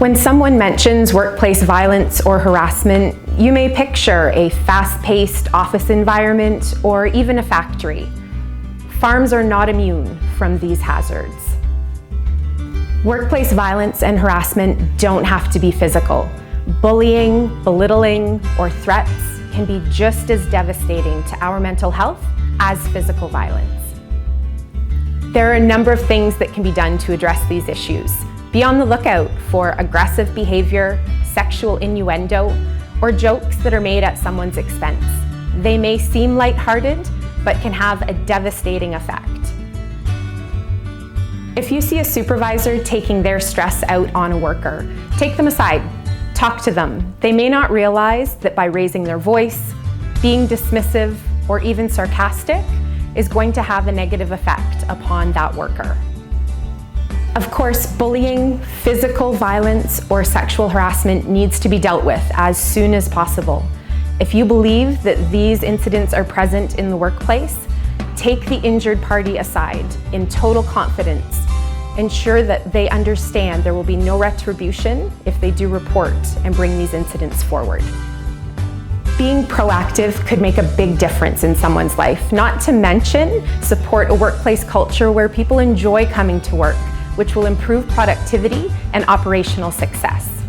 When someone mentions workplace violence or harassment, you may picture a fast-paced office environment or even a factory. Farms are not immune from these hazards. Workplace violence and harassment don't have to be physical. Bullying, belittling, or threats can be just as devastating to our mental health as physical violence. There are a number of things that can be done to address these issues. Be on the lookout for aggressive behavior, sexual innuendo, or jokes that are made at someone's expense. They may seem lighthearted, but can have a devastating effect. If you see a supervisor taking their stress out on a worker, take them aside, talk to them. They may not realize that by raising their voice, being dismissive, or even sarcastic is going to have a negative effect upon that worker. Of course, bullying, physical violence, or sexual harassment needs to be dealt with as soon as possible. If you believe that these incidents are present in the workplace, take the injured party aside in total confidence. Ensure that they understand there will be no retribution if they do report and bring these incidents forward. Being proactive could make a big difference in someone's life, not to mention support a workplace culture where people enjoy coming to work, which will improve productivity and operational success.